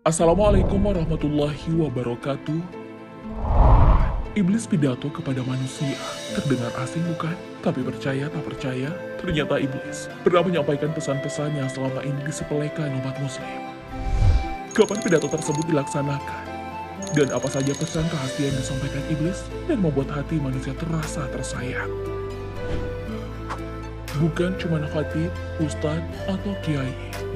Assalamualaikum warahmatullahi wabarakatuh. Iblis pidato kepada manusia. Terdengar asing bukan? Tapi percaya tak percaya, ternyata iblis pernah menyampaikan pesan-pesan yang selama ini disepelekan umat muslim. Kapan pidato tersebut dilaksanakan? Dan apa saja pesan rahasia yang disampaikan iblis dan membuat hati manusia terasa tersayang? Bukan cuma khatib, ustadz, atau kiai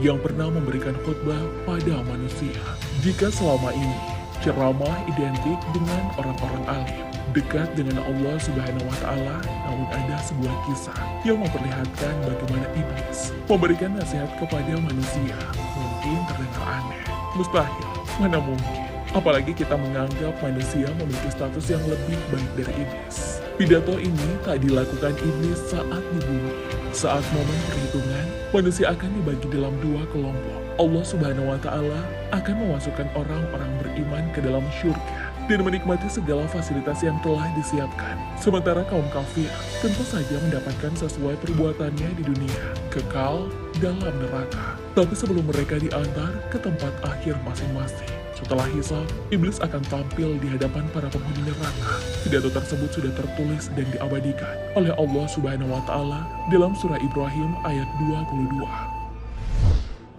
yang pernah memberikan khutbah pada manusia. Jika selama ini ceramah identik dengan orang-orang alim, dekat dengan Allah Subhanahu wa Ta'ala, namun ada sebuah kisah yang memperlihatkan bagaimana iblis memberikan nasihat kepada manusia. Mungkin terdengar aneh, mustahil, mana mungkin. Apalagi kita menganggap manusia memiliki status yang lebih baik dari iblis. Pidato ini tak dilakukan iblis saat di bumi. Saat momen perhitungan, manusia akan dibagi dalam dua kelompok. Allah Subhanahu wa Ta'ala akan memasukkan orang-orang beriman ke dalam syurga dan menikmati segala fasilitas yang telah disiapkan. Sementara kaum kafir tentu saja mendapatkan sesuai perbuatannya di dunia, kekal dalam neraka. Tapi sebelum mereka diantar ke tempat akhir masing-masing, setelah hisab, iblis akan tampil di hadapan para penghuni neraka. Pidato tersebut sudah tertulis dan diabadikan oleh Allah Subhanahu wa Ta'ala dalam surah Ibrahim ayat 22.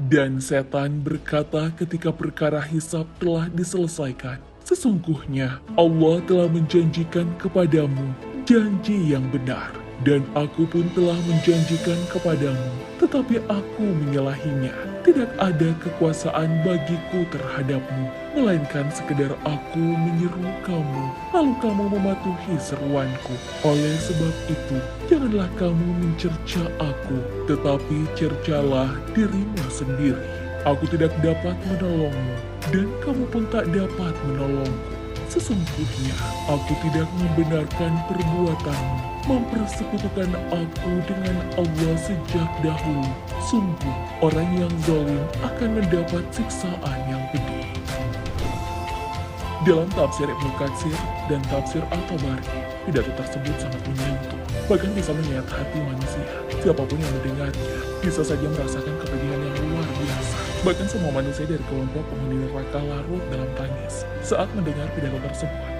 Dan setan berkata ketika perkara hisab telah diselesaikan, sesungguhnya Allah telah menjanjikan kepadamu janji yang benar, dan aku pun telah menjanjikan kepadamu, tetapi aku menyalahinya. Tidak ada kekuasaan bagiku terhadapmu, melainkan sekedar aku menyeru kamu, lalu kamu mematuhi seruanku. Oleh sebab itu, janganlah kamu mencerca aku, tetapi cercalah dirimu sendiri. Aku tidak dapat menolongmu, dan kamu pun tak dapat menolongku. Sesungguhnya, aku tidak membenarkan perbuatanmu, mempersekutukan aku dengan Allah sejak dahulu. Sungguh, orang yang zalim akan mendapat siksaan yang pedih. Dalam tafsir Ibnu Katsir dan tafsir At-Tabari, pidato tersebut sangat menyentuh, bahkan bisa menyayat hati manusia. Siapapun yang mendengarnya bisa saja merasakan kepedihan yang luar biasa. Bahkan semua manusia dari kelompok penghuni neraka larut dalam tangis saat mendengar pidato tersebut.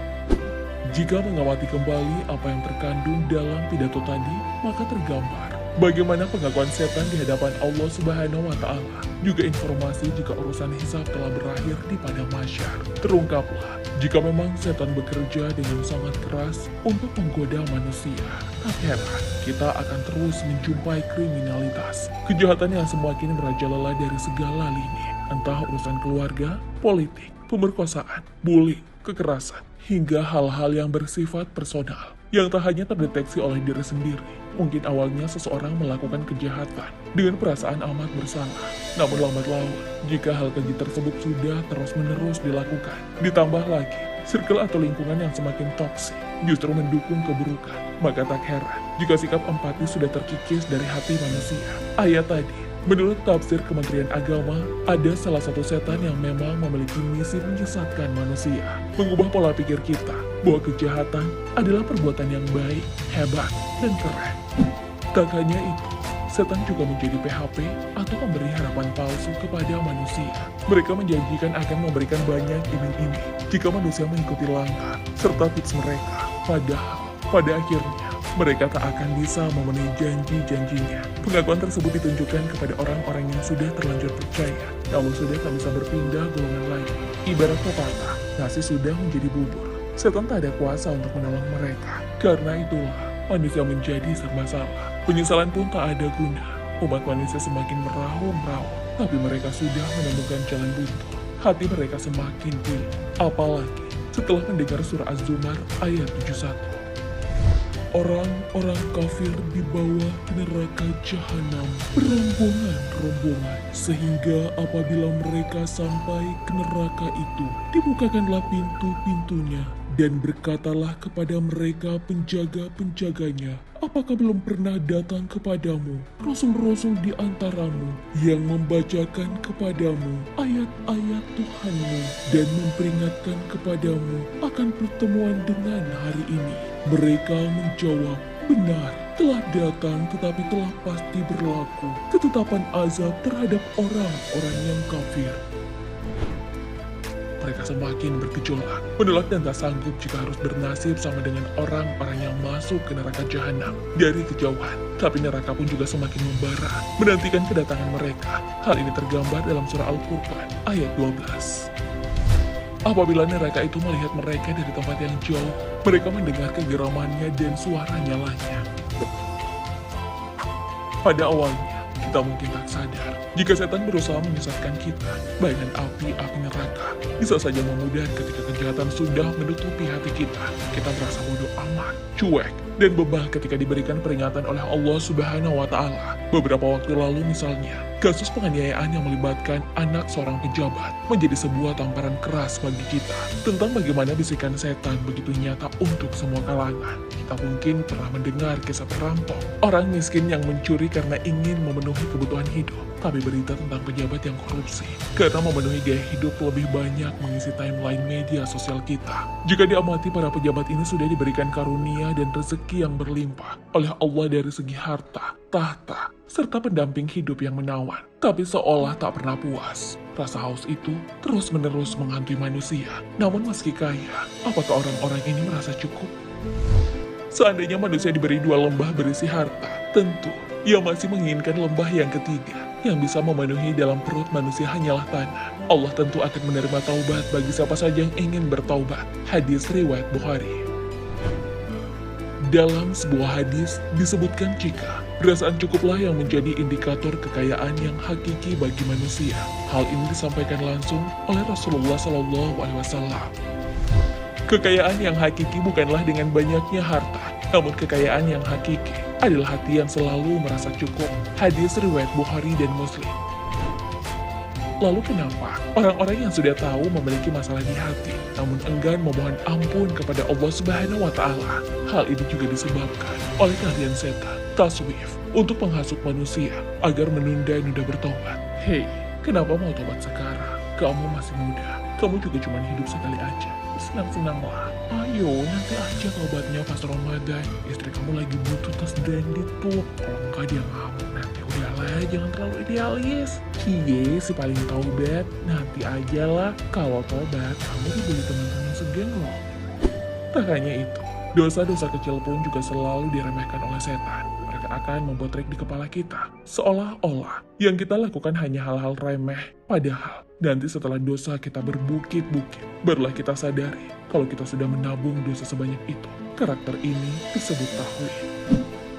Jika mengamati kembali apa yang terkandung dalam pidato tadi, maka tergambar bagaimana pengakuan setan di hadapan Allah Subhanahu wa Ta'ala. Juga informasi jika urusan hisab telah berakhir di padang mahsyar. Terungkaplah jika memang setan bekerja dengan sangat keras untuk menggoda manusia. Tak heran kita akan terus menjumpai kriminalitas, kejahatan yang semakin merajalela dari segala lini, entah urusan keluarga, politik, pemerkosaan, bullying, kekerasan, hingga hal-hal yang bersifat personal yang tak hanya terdeteksi oleh diri sendiri. Mungkin awalnya seseorang melakukan kejahatan dengan perasaan amat bersalah, namun lambat laun jika hal keji tersebut sudah terus-menerus dilakukan, ditambah lagi circle atau lingkungan yang semakin toksik justru mendukung keburukan, maka tak heran jika sikap empati sudah terkikis dari hati manusia. Ayat tadi, menurut tafsir Kementerian Agama, ada salah satu setan yang memang memiliki misi menyesatkan manusia, mengubah pola pikir kita bahwa kejahatan adalah perbuatan yang baik, hebat, dan keren. Tak hanya itu, setan juga menjadi PHP atau pemberi harapan palsu kepada manusia. Mereka menjanjikan akan memberikan banyak iming-iming jika manusia mengikuti langkah serta tips mereka. Padahal, pada akhirnya, mereka tak akan bisa memenuhi janji-janjinya. Pengakuan tersebut ditunjukkan kepada orang-orang yang sudah terlanjur percaya, namun sudah tak bisa berpindah golongan lain. Ibarat pepatah, nasi sudah menjadi bubur. Setan tak ada kuasa untuk menolong mereka. Karena itulah, manusia menjadi serba salah. Penyesalan pun tak ada guna. Umat manusia semakin merahum-rahum, tapi mereka sudah menemukan jalan buntu. Hati mereka semakin pilu. Apalagi setelah mendengar surah Az-Zumar ayat 71. Orang-orang kafir dibawa ke neraka jahanam berombongan-rombongan, sehingga apabila mereka sampai ke neraka itu, dibukakanlah pintu-pintunya, dan berkatalah kepada mereka penjaga-penjaganya, apakah belum pernah datang kepadamu rasul-rasul di antaramu yang membacakan kepadamu ayat-ayat Tuhanmu dan memperingatkan kepadamu akan pertemuan dengan hari ini? Mereka menjawab, benar, telah datang tetapi telah pasti berlaku ketetapan azab terhadap orang-orang yang kafir. mereka semakin bergejolak, menolak dan tak sanggup jika harus bernasib sama dengan orang-orang yang masuk ke neraka jahanam dari kejauhan. Tapi neraka pun juga semakin membara, menantikan kedatangan mereka. Hal ini tergambar dalam surah Al-Furqan ayat 12. Apabila neraka itu melihat mereka dari tempat yang jauh, mereka mendengar kegeramannya dan suara nyalanya. Pada awalnya, kita mungkin tak sadar jika setan berusaha menyesatkan kita. Bayangan api neraka bisa saja memudar ketika kejahatan sudah menutupi hati kita. Kita merasa bodoh amat, cuek, dan bebal ketika diberikan peringatan oleh Allah Subhanahu wa Ta'ala. Beberapa waktu lalu misalnya, kasus penganiayaan yang melibatkan anak seorang pejabat menjadi sebuah tamparan keras bagi kita tentang bagaimana bisikan setan begitu nyata untuk semua kalangan. Kita mungkin pernah mendengar kisah perampok, orang miskin yang mencuri karena ingin memenuhi kebutuhan hidup. Tapi berita tentang pejabat yang korupsi karena memenuhi gaya hidup lebih banyak mengisi timeline media sosial kita. Jika diamati, para pejabat ini sudah diberikan karunia dan rezeki yang berlimpah oleh Allah dari segi harta, tahta, serta pendamping hidup yang menawan. Tapi seolah tak pernah puas. Rasa haus itu terus-menerus menghantui manusia. Namun meski kaya, apakah orang-orang ini merasa cukup? Seandainya manusia diberi 2 lembah berisi harta, tentu ia masih menginginkan lembah yang ketiga. Yang bisa memenuhi dalam perut manusia hanyalah tanah. Allah tentu akan menerima taubat bagi siapa saja yang ingin bertaubat. Hadis riwayat Bukhari. Dalam sebuah hadis disebutkan jika perasaan cukuplah yang menjadi indikator kekayaan yang hakiki bagi manusia. Hal ini disampaikan langsung oleh Rasulullah SAW. Kekayaan yang hakiki bukanlah dengan banyaknya harta, namun kekayaan yang hakiki adalah hati yang selalu merasa cukup. Hadis riwayat Bukhari dan Muslim. Lalu kenapa orang-orang yang sudah tahu memiliki masalah di hati, namun enggan memohon ampun kepada Allah Subhanahu wa Ta'ala? Hal ini juga disebabkan oleh kehadiran setan, taswif, untuk menghasut manusia agar menunda-nunda bertobat. Hei, kenapa mau tobat sekarang? Kamu masih muda, kamu juga cuma hidup sekali aja. Senang-senanglah. Ayo, nanti aja tobatnya pas Ramadan. Istri kamu lagi butuh tas branded tuh. Kalau enggak dia ngamuk nanti. Udahlah, jangan terlalu idealis. Cie, si paling taubat. Nanti aja lah. Kalau tobat, kamu dibeli teman-teman segeng loh. Tak hanya itu, dosa-dosa kecil pun juga selalu diremehkan oleh setan. Mereka akan membuat trik di kepala kita. Seolah-olah yang kita lakukan hanya hal-hal remeh. Padahal nanti setelah dosa kita berbukit-bukit, barulah kita sadari kalau kita sudah menabung dosa sebanyak itu. Karakter ini disebut tahwid.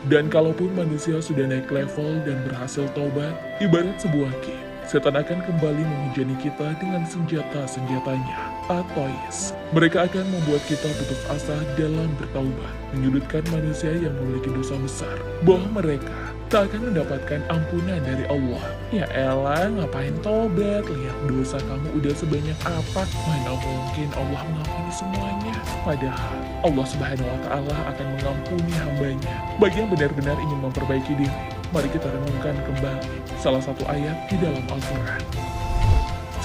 Dan kalaupun manusia sudah naik level dan berhasil taubat, ibarat sebuah game, setan akan kembali menghujani kita dengan senjata-senjatanya, atois. Mereka akan membuat kita putus asa dalam bertaubat, menyudutkan manusia yang memiliki dosa besar, bahwa mereka tak akan mendapatkan ampunan dari Allah. Ya elah, ngapain tobat? Lihat dosa kamu udah sebanyak apa. Mana mungkin Allah mengampuni semuanya. Padahal Allah Subhanahu wa Ta'ala akan mengampuni hambanya bagi yang benar-benar ingin memperbaiki diri. Mari kita renungkan kembali salah satu ayat di dalam Al-Quran.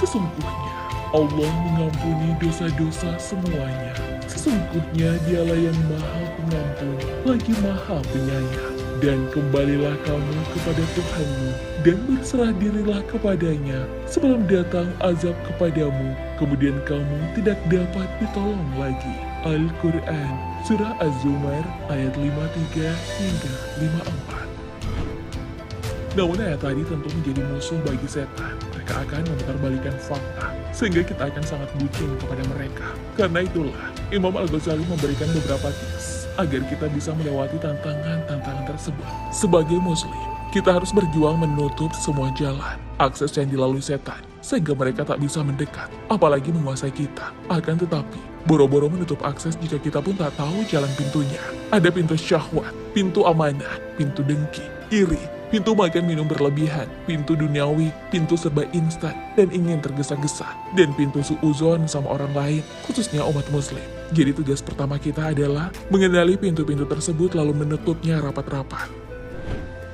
Sesungguhnya Allah mengampuni dosa-dosa semuanya. Sesungguhnya dialah yang maha pengampun, lagi maha penyayang. Dan kembalilah kamu kepada Tuhanmu, dan berserah dirilah kepadanya sebelum datang azab kepadamu, kemudian kamu tidak dapat ditolong lagi. Al-Quran, Surah Az-Zumar, ayat 53 hingga 54. Namun ayat tadi tentu menjadi musuh bagi setan. Mereka akan memutarbalikkan fakta, sehingga kita akan sangat bucin kepada mereka. Karena itulah, Imam Al-Ghazali memberikan beberapa tips agar kita bisa melewati tantangan-tantangan tersebut. Sebagai muslim, kita harus berjuang menutup semua jalan, akses yang dilalui setan, sehingga mereka tak bisa mendekat, apalagi menguasai kita. Akan tetapi, boro-boro menutup akses jika kita pun tak tahu jalan pintunya. Ada pintu syahwat, pintu amanah, pintu dengki, iri, pintu makan minum berlebihan, pintu duniawi, pintu serba instan, dan ingin tergesa-gesa, dan pintu suuzon sama orang lain, khususnya umat muslim. Jadi tugas pertama kita adalah mengenali pintu-pintu tersebut lalu menutupnya rapat-rapat.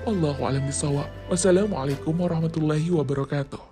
Allahu a'lam bishawab. Wassalamualaikum warahmatullahi wabarakatuh.